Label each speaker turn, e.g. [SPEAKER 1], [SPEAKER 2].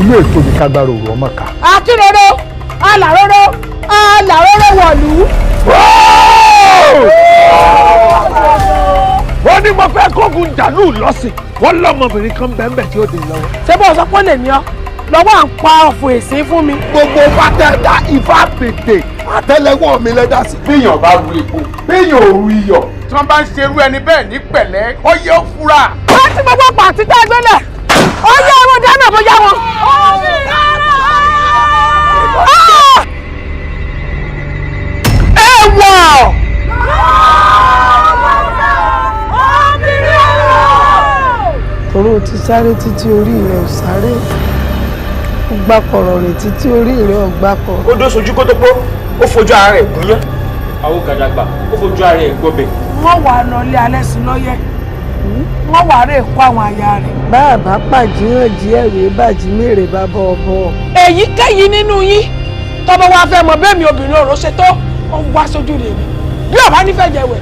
[SPEAKER 1] ilé ètò ní kágbára òru ọmọ ká.
[SPEAKER 2] akínrere alàróró wọ̀lú.
[SPEAKER 3] wọ́n ní mo fẹ́ kógun jàlú lọ́sìn wọ́n lọ́mọbìnrin kan bẹ́ẹ̀ tí ó dé lọ́wọ́.
[SPEAKER 2] ṣé bó sọ pé lè ní ọ lọ́wọ́ à ń pa ọ̀fọ̀ èsì fún mi.
[SPEAKER 3] gbogbo pátẹ́dá ifá pété àtẹ́lẹwọ́ mi lẹ́dá sí.
[SPEAKER 4] béèyàn bá ru epo béèyàn ò ru iyọ̀.
[SPEAKER 5] tí wọ́n bá ń ṣerú ẹni bẹ́ẹ̀ ní pẹ̀lẹ́ ó yẹ ó fura.
[SPEAKER 2] wọ́n ti gbogbo pàtí tá a gbélé ó yẹ ẹ̀rọ dáná bóyá wọn. ẹ wọ̀. torí o ti sáré títí orí rẹ ò sáré ó gbá kọ̀rọ̀ rẹ̀ títí orí rẹ ò gbá kọ̀.
[SPEAKER 4] ó dó sojú kó tó pọ̀ ó fojú ara rẹ̀ gúnyán. àwọn gàdàgbà ó fojú ara rẹ̀ gbọ́bẹ̀.
[SPEAKER 2] wọ́n wà á nọlé alẹ́ sí lọ́yẹ̀ wọ́n wà á rè kó àwọn aya rẹ̀. bàbá pàjíhàn jí ẹ̀rù bàjí mèrè bá bọ́ ọ bọ́. èyíkéyìí nínú yín tọ́bọ̀ wá fẹ́ mọ bẹ́ẹ̀ mi obìnrin òró ṣe tó ó wá sójú rẹ̀ bí ọ̀bá nífẹ̀ẹ́ jẹ̀wẹ̀